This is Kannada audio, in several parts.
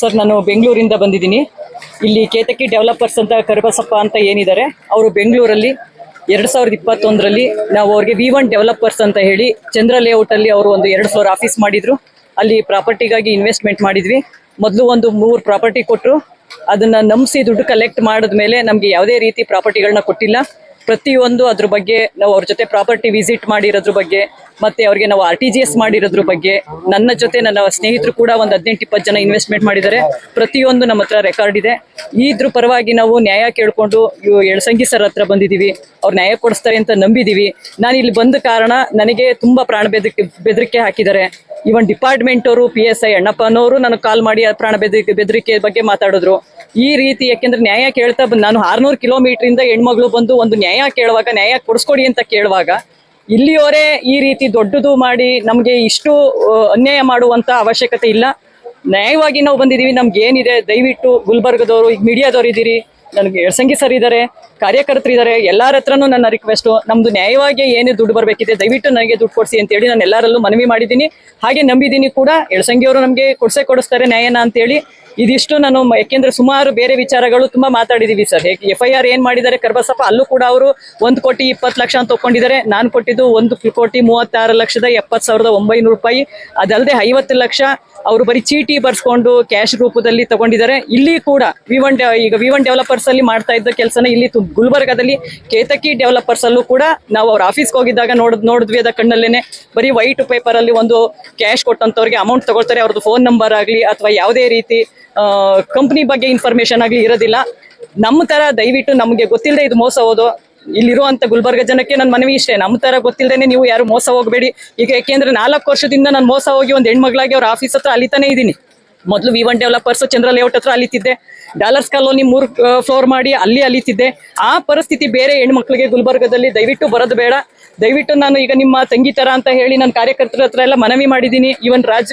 ಸರ್, ನಾನು ಬೆಂಗಳೂರಿಂದ ಬಂದಿದ್ದೀನಿ. ಇಲ್ಲಿ ಕೇತಕಿ ಡೆವಲಪರ್ಸ್ ಅಂತ ಕರಿಬಸಪ್ಪ ಅಂತ ಏನಿದ್ದಾರೆ, ಅವರು ಬೆಂಗಳೂರಲ್ಲಿ 2021ರಲ್ಲಿ ನಾವು ಅವ್ರಿಗೆ V1 ಡೆವಲಪರ್ಸ್ ಅಂತ ಹೇಳಿ ಚಂದ್ರ ಲೇಔಟಲ್ಲಿ ಅವರು ಒಂದು 2 ಫ್ಲೋರ್ ಆಫೀಸ್ ಮಾಡಿದ್ರು. ಅಲ್ಲಿ ಪ್ರಾಪರ್ಟಿಗಾಗಿ ಇನ್ವೆಸ್ಟ್ಮೆಂಟ್ ಮಾಡಿದ್ವಿ. ಮೊದಲು ಒಂದು 3 ಪ್ರಾಪರ್ಟಿ ಕೊಟ್ಟರು. ಅದನ್ನ ನಂಬಿಸಿ ದುಡ್ಡು ಕಲೆಕ್ಟ್ ಮಾಡಿದ್ಮೇಲೆ ನಮಗೆ ಯಾವುದೇ ರೀತಿ ಪ್ರಾಪರ್ಟಿಗಳನ್ನ ಕೊಟ್ಟಿಲ್ಲ. ಪ್ರತಿಯೊಂದು ಅದ್ರ ಬಗ್ಗೆ ನಾವು ಅವ್ರ ಜೊತೆ ಪ್ರಾಪರ್ಟಿ ವಿಸಿಟ್ ಮಾಡಿರೋದ್ರ ಬಗ್ಗೆ, ಮತ್ತೆ ಅವ್ರಿಗೆ ನಾವು RTGS ಮಾಡಿರೋದ್ರ ಬಗ್ಗೆ, ನನ್ನ ಜೊತೆ ನನ್ನ ಸ್ನೇಹಿತರು ಕೂಡ ಒಂದು 18-20 ಜನ ಇನ್ವೆಸ್ಟ್ಮೆಂಟ್ ಮಾಡಿದ್ದಾರೆ. ಪ್ರತಿಯೊಂದು ನಮ್ಮ ಹತ್ರ ರೆಕಾರ್ಡ್ ಇದೆ. ಇದ್ರ ಪರವಾಗಿ ನಾವು ನ್ಯಾಯ ಕೇಳ್ಕೊಂಡು ಎಳಸಂಗಿ ಸರ್ ಹತ್ರ ಬಂದಿದ್ದೀವಿ. ಅವ್ರು ನ್ಯಾಯ ಕೊಡಿಸ್ತಾರೆ ಅಂತ ನಂಬಿದ್ದೀವಿ. ನಾನು ಇಲ್ಲಿ ಬಂದ ಕಾರಣ ನನಗೆ ತುಂಬಾ ಪ್ರಾಣ ಬೆದರಿಕೆ ಹಾಕಿದ್ದಾರೆ. ಇವನ್ ಡಿಪಾರ್ಟ್ಮೆಂಟ್ ಅವರು PSI ಅಣ್ಣಪ್ಪ ಅನ್ನೋರು ನನಗೆ ಕಾಲ್ ಮಾಡಿ ಪ್ರಾಣ ಬೆದರಿಕೆ ಬಗ್ಗೆ ಮಾತಾಡಿದ್ರು. ಈ ರೀತಿ ಯಾಕೆಂದ್ರೆ ನ್ಯಾಯ ಕೇಳ್ತಾ ಬಂದು ನಾನು 600 ಕಿಲೋಮೀಟರ್ ಹೆಣ್ಮಗಳು ಬಂದು ಒಂದು ನ್ಯಾಯ ಕೇಳುವಾಗ, ನ್ಯಾಯ ಕೊಡಿಸ್ಕೊಡಿ ಅಂತ ಕೇಳುವಾಗ, ಇಲ್ಲಿಯವರೇ ಈ ರೀತಿ ದೊಡ್ಡದು ಮಾಡಿ ನಮಗೆ ಇಷ್ಟು ಅನ್ಯಾಯ ಮಾಡುವಂತ ಅವಶ್ಯಕತೆ ಇಲ್ಲ. ನ್ಯಾಯವಾಗಿ ನಾವು ಬಂದಿದ್ದೀವಿ. ನಮ್ಗೆ ಏನಿದೆ, ದಯವಿಟ್ಟು ಗುಲ್ಬರ್ಗದವರು, ಈಗ ಮೀಡಿಯಾದವ್ರು ಇದ್ದೀರಿ, ನನಗೆ ಎಳಸಂಗಿ ಸರ್ ಇದ್ದಾರೆ, ಕಾರ್ಯಕರ್ತರಿದ್ದಾರೆ, ಎಲ್ಲರ ಹತ್ರನೂ ನನ್ನ ರಿಕ್ವೆಸ್ಟು, ನಮ್ದು ನ್ಯಾಯವಾಗಿ ಏನು ದುಡ್ಡು ಬರಬೇಕಿದೆ ದಯವಿಟ್ಟು ನನಗೆ ದುಡ್ಡು ಕೊಡಿಸಿ ಅಂತೇಳಿ ನಾನು ಎಲ್ಲರಲ್ಲೂ ಮನವಿ ಮಾಡಿದ್ದೀನಿ. ಹಾಗೆ ನಂಬಿದ್ದೀನಿ ಕೂಡ. ಎಳಸಂಗಿಯವರು ನಮಗೆ ಕೊಡಿಸ್ತಾರೆ ನ್ಯಾಯನ ಅಂತೇಳಿ. ಇದಿಷ್ಟು ನಾನು ಯಾಕೆಂದ್ರೆ ಸುಮಾರು ಬೇರೆ ವಿಚಾರಗಳು ತುಂಬಾ ಮಾತಾಡಿದೀವಿ ಸರ್. FIR ಏನ್ ಮಾಡಿದ್ದಾರೆ ಕರಿಬಸಪ್ಪ, ಅಲ್ಲೂ ಕೂಡ ಅವರು 1,20,00,000 ಅಂತ ತಗೊಂಡಿದ್ದಾರೆ. ನಾನು ಕೊಟ್ಟಿದ್ದು 1,36,70,900 ರೂಪಾಯಿ. ಅದಲ್ಲದೆ 50 ಲಕ್ಷ ಅವರು ಬರೀ ಚೀಟಿ ಬರ್ಸ್ಕೊಂಡು ಕ್ಯಾಶ್ ರೂಪದಲ್ಲಿ ತಗೊಂಡಿದ್ದಾರೆ. ಇಲ್ಲಿ ಕೂಡ V1 ಡೆವಲಪರ್ಸ್ ಅಲ್ಲಿ ಮಾಡ್ತಾ ಇದ್ದ ಕೆಲಸನ ಇಲ್ಲಿ ಗುಲ್ಬರ್ಗದಲ್ಲಿ ಕೇತಕಿ ಡೆವಲಪರ್ಸ್ ಅಲ್ಲೂ ಕೂಡ ನಾವು ಅವ್ರ ಆಫೀಸ್ಗೆ ಹೋಗಿದ್ದಾಗ ನೋಡಿದ್ವಿ. ಅದ ಕಣ್ಣಲ್ಲೇನೆ ಬರೀ ವೈಟ್ ಪೇಪರ್ ಅಲ್ಲಿ ಒಂದು ಕ್ಯಾಶ್ ಕೊಟ್ಟಂತವ್ರಿಗೆ ಅಮೌಂಟ್ ತಗೊಳ್ತಾರೆ. ಅವ್ರದ್ದು ಫೋನ್ ನಂಬರ್ ಆಗ್ಲಿ ಅಥವಾ ಯಾವುದೇ ರೀತಿ ಕಂಪನಿ ಬಗ್ಗೆ ಇನ್ಫಾರ್ಮೇಶನ್ ಆಗ್ಲಿ ಇರೋದಿಲ್ಲ. ನಮ್ಮ ತರ ದಯವಿಟ್ಟು ನಮಗೆ ಗೊತ್ತಿಲ್ಲದೆ ಇದು ಮೋಸ ಹೋದು. ಇಲ್ಲಿರುವಂತ ಗುಲ್ಬರ್ಗ ಜನಕ್ಕೆ ನನ್ನ ಮನವಿ ಇಷ್ಟೇ, ನಮ್ಮ ತರ ಗೊತ್ತಿಲ್ಲದೇನೆ ನೀವು ಯಾರು ಮೋಸ ಹೋಗಬೇಡಿ. ಈಗ ಯಾಕೆಂದ್ರೆ 4 ವರ್ಷದಿಂದ ನಾನು ಮೋಸ ಹೋಗಿ ಒಂದು ಹೆಣ್ಮಗಳಾಗಿ ಅವ್ರ ಆಫೀಸ್ ಹತ್ರ ಅಲಿತಾನೆ ಇದ್ದೀನಿ. ಮೊದಲು V1 ಡೆವಲಪರ್ಸ್ ಚಂದ್ರ ಲೇಔಟ್ ಹತ್ರ ಅಲಿತಿದ್ದೆ. ಡಾಲರ್ಸ್ ಕಾಲೋನಿ 3 ಫ್ಲೋರ್ ಮಾಡಿ ಅಲ್ಲಿ ಅಲಿತಿದ್ದೆ. ಆ ಪರಿಸ್ಥಿತಿ ಬೇರೆ ಹೆಣ್ಮಕ್ಳಿಗೆ ಗುಲ್ಬರ್ಗದಲ್ಲಿ ದಯವಿಟ್ಟು ಬರೋದು ಬೇಡ. ದಯವಿಟ್ಟು ನಾನು ಈಗ ನಿಮ್ಮ ತಂಗಿ ತರ ಅಂತ ಹೇಳಿ ನನ್ನ ಕಾರ್ಯಕರ್ತರ ಹತ್ರ ಎಲ್ಲ ಮನವಿ ಮಾಡಿದ್ದೀನಿ. ಇವನ್ ರಾಜ್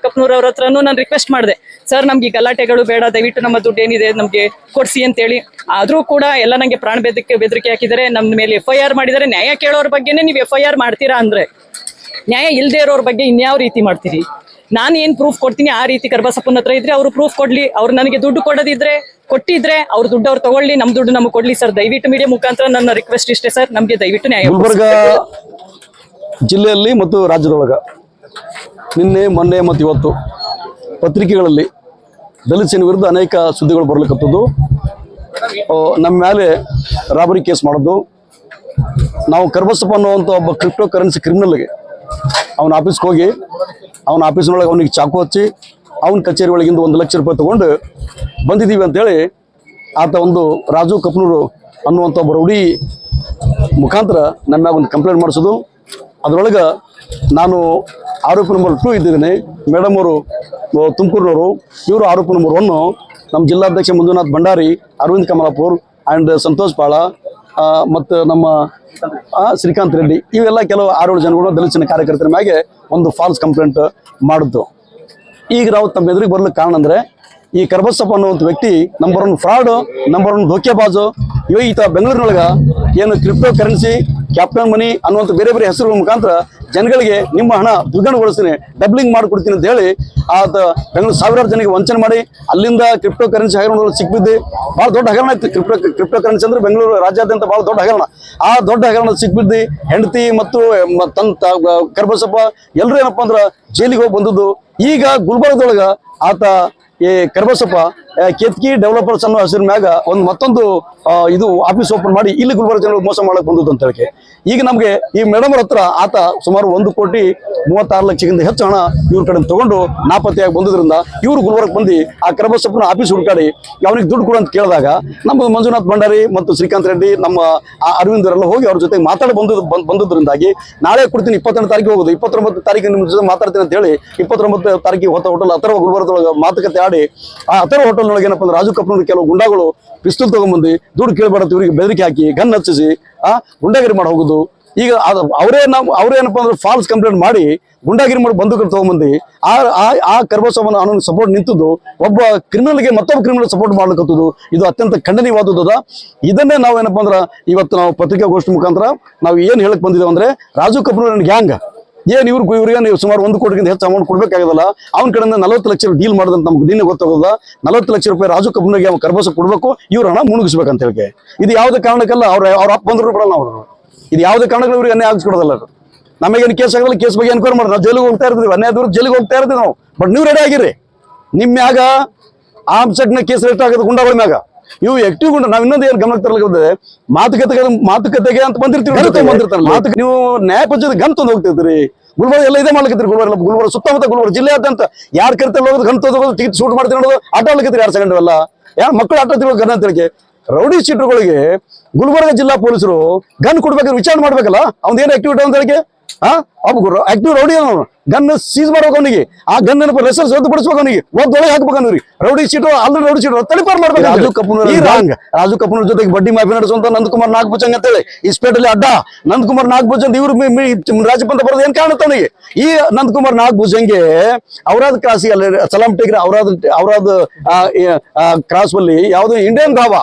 ಕಪ್ನೂರ್ ಅವ್ರ ಹತ್ರನೂ ನಾನು ರಿಕ್ವೆಸ್ಟ್ ಮಾಡಿದೆ, ಸರ್ ನಮ್ಗೆ ಈ ಗಲಾಟೆಗಳು ಬೇಡ, ದಯವಿಟ್ಟು ನಮ್ಮ ದುಡ್ಡು ಏನಿದೆ ನಮ್ಗೆ ಕೊಡ್ಸಿ ಅಂತೇಳಿ. ಆದ್ರೂ ಕೂಡ ಎಲ್ಲ ನಂಗೆ ಪ್ರಾಣ ಬೆದರಿಕೆ ಹಾಕಿದ್ದಾರೆ. ನಮ್ಮ ಮೇಲೆ FIR ಮಾಡಿದ್ದಾರೆ. ನ್ಯಾಯ ಕೇಳೋರ ಬಗ್ಗೆನೇ ನೀವು FIR ಮಾಡ್ತೀರಾ ಅಂದ್ರೆ, ನ್ಯಾಯ ಇಲ್ದೇ ಇರೋರ ಬಗ್ಗೆ ಇನ್ಯಾವ ರೀತಿ ಮಾಡ್ತೀರಿ? ನಾನು ಏನ್ ಪ್ರೂಫ್ ಕೊಡ್ತೀನಿ ಆ ರೀತಿ ಕರಿಬಸಪ್ಪನ ಹತ್ರ ಇದ್ರೆ ಅವರು ಪ್ರೂಫ್ ಕೊಡ್ಲಿ. ಅವ್ರು ನನಗೆ ದುಡ್ಡು ಕೊಟ್ಟಿದ್ರೆ ಅವ್ರ ದುಡ್ಡು ಅವ್ರು ತಗೊಳ್ಳಿ, ನಮ್ ದುಡ್ಡು ನಮ್ಗೆ ಕೊಡ್ಲಿ ಸರ್. ದಯವಿಟ್ಟು ಮೀಡಿಯಾ ಮುಖಾಂತರ ನನ್ನ ರಿಕ್ವೆಸ್ಟ್ ಇಷ್ಟೇ ಸರ್, ನಮ್ಗೆ ದಯವಿಟ್ಟು ನ್ಯಾಯ. ಗುಲ್ಬರ್ಗ ಜಿಲ್ಲೆಯಲ್ಲಿ ಮತ್ತು ರಾಜ್ಯದೊಳಗ ನಿನ್ನೆ ಮೊನ್ನೆ ಮತ್ತು ಇವತ್ತು ಪತ್ರಿಕೆಗಳಲ್ಲಿ ದಲಿತ ಸೇನೆ ವಿರುದ್ಧ ಅನೇಕ ಸುದ್ದಿಗಳು ಬರ್ಲಿಕ್ಕತ್ತದ್ದು. ನಮ್ಮ ಮೇಲೆ ರಾಬರಿ ಕೇಸ್ ಮಾಡೋದು, ನಾವು ಕರಿಬಸಪ್ಪ ಅನ್ನುವಂಥ ಒಬ್ಬ ಕ್ರಿಪ್ಟೋ ಕರೆನ್ಸಿ ಕ್ರಿಮಿನಲ್ಗೆ ಅವನ ಆಫೀಸ್ಗೆ ಹೋಗಿ ಅವನ ಆಫೀಸ್ನೊಳಗೆ ಅವನಿಗೆ ಚಾಕು ಹಚ್ಚಿ ಅವನ ಕಚೇರಿ ಒಳಗಿಂದ 1 ಲಕ್ಷ ರೂಪಾಯಿ ತೊಗೊಂಡು ಬಂದಿದ್ದೀವಿ ಅಂತೇಳಿ ಆತ ಒಂದು ರಾಜು ಕಪ್ನೂರು ಅನ್ನುವಂಥ ಒಬ್ಬ ರೌಡಿ ಮುಖಾಂತರ ನನ್ನ ಒಂದು ಕಂಪ್ಲೇಂಟ್ ಮಾಡಿಸೋದು. ಅದರೊಳಗೆ ನಾನು ಆರೋಪಿ ನಂಬರ್ 2 ಇದ್ದಿದ್ದೀನಿ. ಮೇಡಮ್ ಅವರು ತುಮಕೂರಿನವರು, ಇವರು ಆರೋಪಿ ನಂಬರ್ 1. ನಮ್ಮ ಜಿಲ್ಲಾಧ್ಯಕ್ಷ ಮಂಜುನಾಥ್ ಭಂಡಾರಿ, ಅರವಿಂದ್ ಕಮಲಾಪುರ್ ಆ್ಯಂಡ್ ಸಂತೋಷ್ ಪಾಳ ಮತ್ತು ನಮ್ಮ ಶ್ರೀಕಾಂತ್ ರೆಡ್ಡಿ, ಇವೆಲ್ಲ ಕೆಲವು 6-7 ಜನಗಳು ದಲಿತ ಸೇನೆ ಕಾರ್ಯಕರ್ತರ ಮ್ಯಾಗೆ ಒಂದು ಫಾಲ್ಸ್ ಕಂಪ್ಲೇಂಟ್ ಮಾಡಿದ್ದು. ಈಗ ನಾವು ತಮ್ಮ ಎದುರಿಗೆ ಬರ್ಲಿಕ್ಕೆ ಕಾರಣ ಅಂದರೆ ಈ ಕರಿಬಸಪ್ಪ ಅನ್ನುವಂಥ ವ್ಯಕ್ತಿ ನಂಬರ್ 1 ಫ್ರಾಡ್, ನಂಬರ್ 1 ಧೋಕೆಬಾಜು. ಈತ ಬೆಂಗಳೂರಿನೊಳಗೆ ಏನು ಕ್ರಿಪ್ಟೋ ಕರೆನ್ಸಿ, ಕ್ಯಾಪ್ಟನ್ ಮನಿ ಅನ್ನುವಂಥ ಬೇರೆ ಬೇರೆ ಹೆಸರುಗಳ ಮುಖಾಂತರ ಜನಗಳಿಗೆ ನಿಮ್ಮ ಹಣ ದ್ವಿಗುಣಗೊಳಿಸ್ತೀನಿ, ಡಬ್ಲಿಂಗ್ ಮಾಡಿಕೊಡ್ತೀನಿ ಅಂತ ಹೇಳಿ ಆತ ಬೆಂಗಳೂರು ಸಾವಿರಾರು ಜನಕ್ಕೆ ವಂಚನೆ ಮಾಡಿ ಅಲ್ಲಿಂದ ಕ್ರಿಪ್ಟೋ ಕರೆನ್ಸಿ ಹಗರಣದಲ್ಲಿ ಸಿಕ್ಬಿದ್ದು ಭಾಳ ದೊಡ್ಡ ಹಗರಣ ಇತ್ತು. ಕ್ರಿಪ್ಟೋ ಕರೆನ್ಸಿ ಅಂದ್ರೆ ಬೆಂಗಳೂರು ರಾಜ್ಯಾದ್ಯಂತ ಭಾಳ ದೊಡ್ಡ ಹಗರಣ. ಆ ದೊಡ್ಡ ಹಗರಣದಲ್ಲಿ ಸಿಕ್ಬಿದ್ದು ಹೆಂಡತಿ ಮತ್ತು ಕರಿಬಸಪ್ಪ ಎಲ್ಲರೂ ಏನಪ್ಪ ಅಂದ್ರೆ ಜೈಲಿಗೆ ಹೋಗಿ ಬಂದದ್ದು. ಈಗ ಗುಲ್ಬರ್ಗದೊಳಗೆ ಆತ ಈ ಕರಿಬಸಪ್ಪ ಕೇತಕಿ ಡೆವಲಪರ್ಸ್ ಅನ್ನೋ ಹೆಸರಿನ ಮ್ಯಾಗ ಮತ್ತೊಂದು ಇದು ಆಫೀಸ್ ಓಪನ್ ಮಾಡಿ ಇಲ್ಲಿ ಗುಲ್ಬರ್ಗ ಜನರಿಗೆ ಮೋಸ ಮಾಡಕ್ ಬಂದದ್ದು ಅಂತ ಹೇಳಿ ಈಗ ನಮಗೆ ಈ ಮೇಡಮ್ ಅವ್ರ ಹತ್ರ ಆತ ಸುಮಾರು 1,36,00,000ಕ್ಕಿಂತ ಹೆಚ್ಚು ಹಣ ಇವ್ರ ಕಡೆ ತಗೊಂಡು ನಾಪತ್ತೆಯಾಗಿ ಬಂದಿದ್ರಿಂದ ಇವರು ಗುಲ್ಬರ್ಗ ಬಂದು ಆ ಕರಿಬಸಪ್ಪನ ಆಫೀಸ್ ಹುಡುಕಾಡಿ ಅವನಿಗೆ ದುಡ್ಡು ಕೊಡು ಅಂತ ಕೇಳಿದಾಗ ನಮ್ಮ ಮಂಜುನಾಥ್ ಭಂಡಾರಿ ಮತ್ತು ಶ್ರೀಕಾಂತ್ ರೆಡ್ಡಿ, ನಮ್ಮ ಅರವಿಂದ್ ಅವರೆಲ್ಲ ಹೋಗಿ ಅವ್ರ ಜೊತೆ ಮಾತಾಡಿ ಬಂದಿದ್ದರಿಂದಾಗಿ ನಾಳೆ ಕೊಡ್ತೀನಿ, 22 ತಾರೀಕಿಗೆ ಹೋಗೋದು, 29 ತಾರೀಕಿಗೆ ನಿಮ್ಮ ಜೊತೆ ಮಾತಾಡ್ತೀನಿ ಅಂತ ಹೇಳಿ 29 ತಾರೀಕಿಗೆ ಹೋಟೆಲ್ ಅಥರ್ವ ಗುಲ್ಬರ್ಗದೊಳಗೆ ಮಾತುಕತೆ ಆಡಿ ಆ ಅಥರ್ವ ಹೋಟೆಲ್ನೊಳಗೆ ಏನಪ್ಪ ಅಂದ್ರೆ ರಾಜು ಕಪ್ನೂರು ಕೆಲವು ಗುಂಡಾಗಳು ಪಿಸ್ತೂಲ್ ತಗೊಂಡ್ಬಂದು ದುಡ್ಡು ಕೇಳಬೇಡ ಇವರಿಗೆ ಬೆದರಿಕೆ ಹಾಕಿ ಗನ್ ಹಚ್ಚಿಸಿ ಗುಂಡಾಗಿರಿ ಮಾಡಿ ಹೋಗುದು. ಈಗ ಅವ್ರೇನಪ್ಪ ಅಂದ್ರೆ ಫಾಲ್ಸ್ ಕಂಪ್ಲೇಂಟ್ ಮಾಡಿ ಗುಂಡಾಗಿರಿ ಮಾಡಿ ಬಂದೂಕನ್ನು ತಗೊಂಡ್ಬಂದು ಆ ಕರಿಬಸಪ್ಪನ ಅವನ ಸಪೋರ್ಟ್ ನಿಂತದ್ದು ಒಬ್ಬ ಕ್ರಿಮಿನಲ್ಗೆ ಮತ್ತೊಬ್ಬ ಕ್ರಿಮಿನಲ್ ಸಪೋರ್ಟ್ ಮಾಡ್ಲಿಕ್ಕತ್ತದು. ಇದು ಅತ್ಯಂತ ಖಂಡನೀಯವಾದದ. ಇದನ್ನೇ ನಾವು ಏನಪ್ಪ ಅಂದ್ರೆ ಇವತ್ತು ನಾವು ಪತ್ರಿಕಾಗೋಷ್ಠಿ ಮುಖಾಂತರ ನಾವು ಏನು ಹೇಳಕ್ ಬಂದಿದ್ದೇವೆ ಅಂದ್ರೆ ರಾಜು ಕಪ್ನೂರ್ ಗ್ಯಾಂಗ್ ಏನ್ ಇವ್ರಿಗೆ ನೀವು ಸುಮಾರು 1 ಕೋಟಿಗಿಂತ ಹೆಚ್ಚು ಅಮೌಂಟ್ ಕೊಡ್ಬೇಕಾಗದಲ್ಲ, ಅವ್ನ ಕಡೆಯಿಂದ 40 ಲಕ್ಷ ಡೀಲ್ ಮಾಡಿದಂತ ನಮ್ಗೆ ದಿನ ಗೊತ್ತಾಗೋದ. 40 ಲಕ್ಷ ರೂಪಾಯಿ ರಾಜು ಕಬ್ಬನಿಗೆ ಕರ್ಬಸ ಕೊಡ್ಬೇಕು, ಇವ್ರ ಹಣ ಮುಣಗಿಸ್ಬೇಕಂತ ಹೇಳಿ. ಇದು ಯಾವುದೇ ಕಾರಣಕ್ಕಲ್ಲ, ಅವ್ರ ಅಪ್ಪ ಬಂದ್ರು ಬಿಡಲ್ಲ ಅವರು. ಇದು ಯಾವುದೇ ಕಾರಣಕ್ಕೂ ಇವ್ರಿಗೆ ಅನ್ಯಾಯ ಆಗಿಸ್ಕೊಡೋದಲ್ಲ. ನಮಗೇನು ಕೇಸ್ ಆಗಲ್ಲ, ಕೇಸ್ ಬಗ್ಗೆ ಎನ್ಕ್ವೈರಿ ಮಾಡೋದು, ನಾವು ಜೈಲಿಗೆ ಹೋಗ್ತಾ ಇರ್ತೀವಿ, ಅನ್ಯಾಯದವ್ರು ಜೈಲಿಗೆ ಹೋಗ್ತಾ ಇರ್ತೀವಿ ನಾವು. ಬಟ್ ನೀವು ರೆಡಿ ಆಗಿರಿ. ನಿಮ್ಮ ಮ್ಯಾಗ ಆರ್ಮ್ಸ್ ಕೇಸ್ ರೇಟ್ ಆಗೋದು ಗುಂಡಾಗಳ ಮ್ಯಾಗ. ಇವು ಆಕ್ಟಿವ್ ಗುಂಡ. ನಾವ್ ಇನ್ನೊಂದು ಏನ್ ಗಮನಕ್ಕೆ ತರಲಿಕ್ಕೆ ಮಾತುಕತೆಗೆ ಅಂತ ಬಂದಿರ್ತೀವಿ. ಮಾತುಕತೆ ನೀವು ನ್ಯಾಯ ಪಂಚಾಯತ್ ಗನ್ ತಂದು ಹೋಗ್ತಿರ್ತೀರಿ. ಗುಲ್ಬರ್ಗ ಎಲ್ಲ ಇದೇ ಮಾಡ್ಲಿಕ್ಕೆ ಗುಲ್ಬರ್ಗ ಸುತ್ತಮುತ್ತ ಗುಲ್ಬರ್ಗ ಜಿಲ್ಲೆಯಾದ್ಯಂತ ಯಾರು ಕರಿತಲ್ಲಿ ಹೋಗೋದು ಗನ್ ತಂದು ಹೋಗೋದು, ಟಿಕೆಟ್ ಶೂಟ್ ಮಾಡ್ತೀವಿ ನೋಡೋದು, ಆಟ ಆಡ್ಲಿಕ್ಕೆ 2 ಸೆಕೆಂಡ್ ಅಲ್ಲ. ಯಾರು ಮಕ್ಕಳು ಆಟ ಆಡ್ತಿರೋ ಗನ್ ಅಂತ ಹೇಳಿ ರೌಡಿ ಶೀಟರ್ಗಳಿಗೆ ಗುಲ್ಬರ್ಗ ಜಿಲ್ಲಾ ಪೊಲೀಸರು ಗನ್ ಕೊಡ್ಬೇಕಾದ್ರೆ ವಿಚಾರಣೆ ಮಾಡ್ಬೇಕಲ್ಲ, ಅವ್ನ ಏನ್ ಆಕ್ಟಿವಿಟಿ ಅಂತ ಹೇಳಿ. ಆಕ್ಟಿವ್ ರೌಡಿ ಗನ್ ಸೀಸ್ ಮಾಡ್ಬೇಕು ಅವನಿಗೆ. ಆ ಗನ್ ಲೈಸೆನ್ಸ್ ರದ್ದುಪಡಿಸ್ಬೇಕು ಅವನಿಗೆ, ಒಳಗೆ ಹಾಕ್ಬೇಕು ಅವ್ನಿಗೆ. Rowdy sheet already rowdy sheet ತಳಿಪಾರ್ ಮಾಡ್ಬೇಕು. ರಾಜು ಕಪೂರ್ ಜೊತೆಗೆ ಬಡ್ಡಿ ಮಾಫಿ ನಡೆಸುವಂತ ನಂದಕುಮಾರ್ ನಾಗಭುಜಂಗ್ ಅಂತ ಹೇಳಿ ಇಸ್ಪೇಟಲ್ಲಿ ಅಡ್ಡ ನಂದಕುಮಾರ್ ನಾಗಭುಜಂಗ್ ಇವ್ರು ರಾಜ್ಯಪಂತ ಬರೋದು ಏನ್ ಕಾಣುತ್ತೆ ಅವನಿಗೆ. ಈ ನಂದಕುಮಾರ್ ನಾಗಭುಜಂಗೆ ಔರಾದ್ ಕ್ರಾಸ್ ಸಲಾಂ ಟೇಗ್ರ ಔರಾದ್ ಕ್ರಾಸ್ ಬಲ್ಲಿ ಯಾವ್ದು ಇಂಡಿಯನ್ ಧಾಬಾ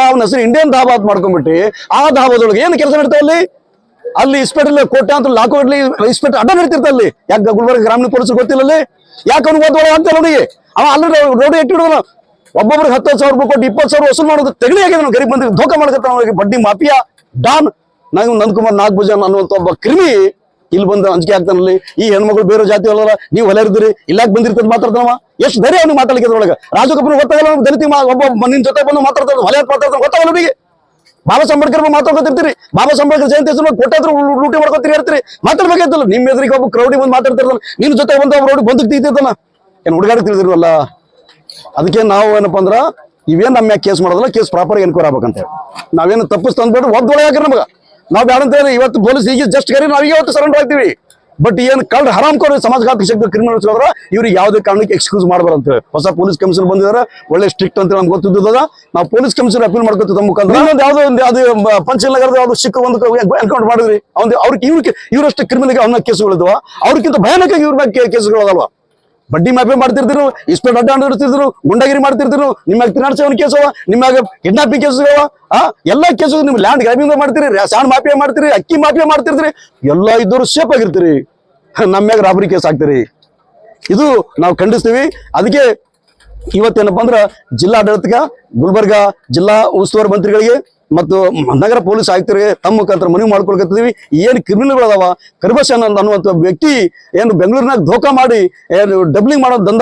ಅವನ ಹೆಸರು ಇಂಡಿಯನ್ ಧಾಬಾ ಅಂತ ಮಾಡ್ಕೊಂಡ್ಬಿಟ್ಟು ಆ ಧಾಬಾದೊಳಗೆ ಏನು ಕೆಲಸ ನಡೀತಾ ಅಲ್ಲಿ ಇಸ್ಪೇಟಲ್ಲಿ ಕೋಟ್ಯಾಂತರ ಲಾಕೋಟ್ಲಿ ಇಸ್ಪೇಟ್ ಅಡ್ಡ ನಡೀತಿರ್ತ ಅಲ್ಲಿ. ಯಾಕೆ ಗುಲ್ಬರ್ಗ ಗ್ರಾಮೀಣ ಪೊಲೀಸರು ಗೊತ್ತಿಲ್ಲ ಅಲ್ಲಿ? ಯಾಕೆ ಅವ್ನಿಗೆ ಓದೋಳ ಅಂತ ಅವನಿಗೆ ಅವ ಅಲ್ಲಿ ರೋಡಿ ಇಟ್ಟಿಡೋನು. ಒಬ್ಬೊಬ್ರಿಗೆ 10,000 ರೂಪಾಯಿ ಕೊಟ್ಟು 20,000 ವಸೂಲು ಮಾಡೋದು ತೆಗಡಿ ಆಗಿದೆ. ನಾವು ಗರೀಬ್ ಮಂದಿಗೆ ಧೋಖಾ ಮಾಡ್ಕೊತಾನ ಅವನಿಗೆ. ಬಡ್ಡಿ ಮಾಫಿಯಾ ಡಾನ್ ನಂದಕುಮಾರ್ ನಾಗಭುಜನ್ ಅನ್ನುವಂತ ಒಬ್ಬ ಕ್ರಿಮಿ ಇಲ್ಲಿ ಬಂದು ಅಂಜಿಕೆ ಆಗ್ತಾನಲ್ಲಿ. ಈ ಹೆಣ್ಮಕ್ಳು ಬೇರೆ ಜಾತಿ ಅಲ್ಲ, ನೀವು ಹೊಲ ಇರ್ತೀರಿ, ಇಲ್ಲಾಕ್ ಬಂದಿರ್ತದ ಮಾತಾಡ್ತಾವ. ಎಷ್ಟು ಧೈರ್ಯ ಅವ್ನಿಗೆ ಮಾತಾಡ್ಲಿಕ್ಕೆ ಅದ್ರೊಳಗೆ. ರಾಜು ಕಪೂರ್ ಗೊತ್ತಾಗಲ್ಲ, ದಲಿತ ಒಬ್ಬ ನಿನ್ ಜೊತೆ ಬಂದು ಮಾತಾಡ್ತಾರೆ, ಹೊಲ ಮಾತಾಡ್ತಾರೆ, ಗೊತ್ತಾಗಲ್ಲ ಅವನಿಗೆ. ಬಾಬಾ ಅಂಬೇಡ್ಕರ್ ಮಾತಾಡ್ಕೊತಿರ್ತೀರಿ, ಬಾಬಾ ಅಂಬೇಡ್ಕರ್ ಜಯಂತಿ ಹೆಸರು ಕೊಟ್ಟಾದ್ರು ಲೂಟಿ ಮಾಡ್ಕೊತೀರಿ ಇರ್ತೀರಿ. ಮಾತಾಡ್ಬೇಕಾಯ್ತಲ್ಲ. ನಿಮ್ಮ ಎದುರಿಗೆ ಒಬ್ಬ ಕ್ರೌಡಿ ಬಂದು ಮಾತಾಡ್ತಿರ್ತಾನೆ, ನಿನ್ನ ಜೊತೆ ಬಂದು ಒಬ್ಬ ರೌಡಿ ಬಂದಕ್ಕೆ ತೆಗಿತಿರ್ತಾನ. ಏನ್ ಹುಡುಗಾಡಿ ತಿಳಿದಿರಲ್ಲ. ಅದಕ್ಕೆ ನಾವು ಏನಪ್ಪಾ ಅಂದ್ರ ಇವೇನ್ ನಮ್ಮ ಮ್ಯಾಗ ಕೇಸ್ ಮಾಡೋದಲ್ಲ, ಕೇಸ್ ಪ್ರಾಪರ್ ಎನ್ಕ್ವೈರಿ ಆಗ್ಬೇಕಂತ ಹೇಳಿ. ನಾವೇನು ತಪ್ಪಿಸ್ ತಂದ್ಬಿಟ್ಟು ಒದ್ದೊಳಗೆ ಹಾಕ್ರಿ ನಮಗ. ನಾವು ಬೇಡ ಅಂತ ಹೇಳಿ ಇವತ್ತು ಪೊಲೀಸ್ ಈಗ ಜಸ್ಟ್ ಕರಿ ನಾವು ಇವತ್ತು ಸರೆಂಡರ್ ಆಗ್ತೀವಿ. ಬಟ್ ಏನ್ ಕಳ್ಳ ಹರಾಮ್ಕೋರ್ ಸಮಾಜಘಾತಕ ಶಕ್ತಿ ಕ್ರಿಮಿನಲ್ಸ್ ಹೋದ್ರ ಇವ್ರಿಗೆ ಯಾವುದೇ ಕಾರಣಕ್ಕೆ ಎಕ್ಸ್ಕ್ಯೂಸ್ ಮಾಡಬಾರ್ದು ಅಂತ ಹೇಳಿ ಹೊಸ ಪೊಲೀಸ್ ಕಮಿಷನರ್ ಬಂದಿದ್ದಾರೆ. ಒಳ್ಳೆ ಸ್ಟ್ರಿಕ್ಟ್ ಅಂತ ನಮ್ಗೆ ಗೊತ್ತಿದ್ದದ. ನಾವು ಪೊಲೀಸ್ ಕಮಿಷನರ್ ಅಪೀಲ್ ಮಾಡ್ಕೊತೀವಿ ತಮ್ಮ ಮುಖಾಂತರ. ಯಾವ್ದೋ ಒಂದು ಅದು ಪಂಚನಗರದ ಯಾವ್ದು ಸಿಕ್ಕ ಒಂದು ಎನ್ಕೌಂಟರ್ ಮಾಡಿದ್ರಿ ಅವ್ರಿಗೆ ಇವ್ರಷ್ಟು ಕ್ರಿಮಿನಲ್ಗೆ ಅವನ್ನ ಕೇಸುಗಳಿದ್ವ, ಅವ್ರಿಗಿಂತ ಭಯಾನಕ ಇವ್ರ ಬಗ್ಗೆ ಕೇಸುಗಳು ಅದಲ್ವಾ. ಬಡ್ಡಿ ಮಾಫಿ ಮಾಡ್ತಿರ್ತಿರು, ಇಸ್ಪೇಟ್ ಅಡ್ಡ ನಡೆಸ್ತಿದ್ರು, ಗುಂಡಗಿರಿ ಮಾಡ್ತಿರ್ತಿರು, ನಿಮ್ಮಾಗ ತಿನ್ನಾಡ್ಸವನ್ ಕೇಸವ, ನಿಮ್ಮಾಗ ಕಿಡ್ನಾಪಿಂಗ್ ಕೇಸುಗಳವ, ಎಲ್ಲಾ ಕೇಸು ನಿಮ್ ಲ್ಯಾಂಡ್ ಗ್ರಾಬಿಂಗ್ ಮಾಡ್ತೀರಿ, ಸ್ಯಾಂಡ್ ಮಾಫಿಯಾ ಮಾಡ್ತೀರಿ, ಅಕ್ಕಿ ಮಾಫಿಯಾ ಮಾಡ್ತಿರ್ತೀರಿ, ಎಲ್ಲಾ ಇದ್ದವರು ಸೇಫ್ ಆಗಿರ್ತೀರಿ. ನಮ್ಮ್ಯಾಗ ರಾಬರಿ ಕೇಸ್ ಆಗ್ತೀರಿ. ಇದು ನಾವು ಖಂಡಿಸ್ತೀವಿ. ಅದಕ್ಕೆ ಇವತ್ತೇನಪ್ಪಾ ಅಂದ್ರ ಜಿಲ್ಲಾಡಳಿತಕ್ಕೆ, ಗುಲ್ಬರ್ಗ ಜಿಲ್ಲಾ ಉಸ್ತುವಾರಿ ಮಂತ್ರಿಗಳಿಗೆ ಮತ್ತು ನಗರ ಪೊಲೀಸ್ ಆಯುಕ್ತರಿಗೆ ತಮ್ಮ ಮುಖಾಂತರ ಮನವಿ ಮಾಡ್ಕೊಳ್ಕತ್ತೀವಿ. ಏನು ಕ್ರಿಮಿನಲ್ಗಳು ಅದಾವ, ಕರ್ಬಶನ್ ಅನ್ನುವಂಥ ವ್ಯಕ್ತಿ ಏನು ಬೆಂಗಳೂರಿನಾಗ ಧೋಖಾ ಮಾಡಿ ಏನು ಡಬ್ಲಿಂಗ್ ಮಾಡೋ ದಂಧ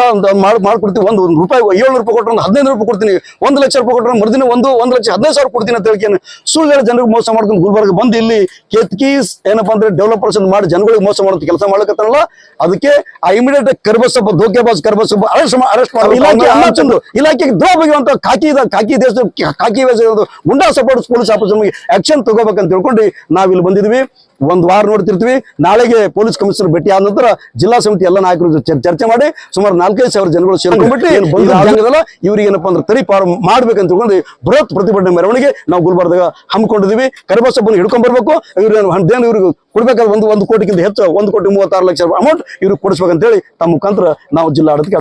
ಮಾಡ್ಕೊಡ್ತೀವಿ. ಒಂದು ರೂಪಾಯಿ 700 ರೂಪಾಯಿ ಕೊಟ್ಟರೆ 15 ರೂಪಾಯಿ ಕೊಡ್ತೀನಿ, 1 ಲಕ್ಷ ರೂಪಾಯಿ ಕೊಟ್ಟರೆ ಮರುದಿನ 1,15,000 ಕೊಡ್ತೀನಿ ಅಂತ ಹೇಳಿ ಸುಳ್ಳು ಹೇಳಿ ಜನರಿಗೆ ಮೋಸ ಮಾಡ್ಕೊಂಡು ಗುಲ್ಬರ್ಗ ಬಂದು ಇಲ್ಲಿ ಕೇತ್ಕೀಸ್ ಏನಪ್ಪಾ ಅಂದ್ರೆ ಡೆವಲಪರ್ಸ್ ಮಾಡಿ ಜನಗಳಿಗೆ ಮೋಸ ಮಾಡೋದು ಕೆಲಸ ಮಾಡ್ಲಕತ್ತಾನಲ್ಲ. ಅದಕ್ಕೆ ಆ ಇಮಿಡಿಯೇಟ್ ಕರ್ಬಸಪ್ಪ ಧೋಕೆಬಾಜ್ ಕರ್ಬಸಪ್ಪ ಅರೆಸ್ಟ್ ಮಾಡಿ ಇಲಾಖೆಗೆ ದ್ರೋಹ ಬಗೆಯುವಂತ ಖಾಕಿ ದೇಶದ ಖಾಕಿ ಗುಂಡಾ ಸಪೋರ್ಟ್ ಪೊಲೀಸ್ ಆಫೀಸರ್ ಆಕ್ಷನ್ ತಗೋಬೇಕಂತ ತಿಳ್ಕೊಂಡು ನಾವಿಲ್ಲಿ ಬಂದಿದ್ವಿ. 1 ವಾರ ನೋಡ್ತಿರ್ತೀವಿ. ನಾಳೆಗೆ ಪೊಲೀಸ್ ಕಮಿಷನರ್ ಭೇಟಿ ಆದ ನಂತರ ಜಿಲ್ಲಾ ಸಮಿತಿ ಎಲ್ಲ ನಾಯಕರು ಚರ್ಚೆ ಮಾಡಿ ಸುಮಾರು 4,500 ಜನಗಳು ಸೇರ್ಕೊಂಡ್ಬಿಟ್ಟು ಇವ್ರಿಗೆ ಏನಪ್ಪಾ ಅಂದ್ರೆ ತರಿಪಾರು ಮಾಡ್ಬೇಕಂತ ತಿಳ್ಕೊಂಡು ಬೃಹತ್ ಪ್ರತಿಭಟನೆ ಮೆರವಣಿಗೆ ನಾವು ಗುಲ್ಬರ್ದಾಗ ಹಮ್ಮಿಕೊಂಡಿದೀವಿ. ಕರಿಬಸಪ್ಪನ ಹಿಡ್ಕೊಂಡ್ ಬರ್ಬೇಕು. ಇವ್ರಿಗೆ ಕೊಡ್ಬೇಕಾದ್ರೆ 1 ಕೋಟಿಗಿಂತ ಹೆಚ್ಚು 1,36,00,000 ಅಮೌಂಟ್ ಇವ್ರಿಗೆ ಕೊಡಿಸ್ಬೇಕಂತ ಹೇಳಿ ತಮ್ಮ ಮುಖಾಂತರ ನಾವು ಜಿಲ್ಲಾಡಳಿತಕ್ಕೆ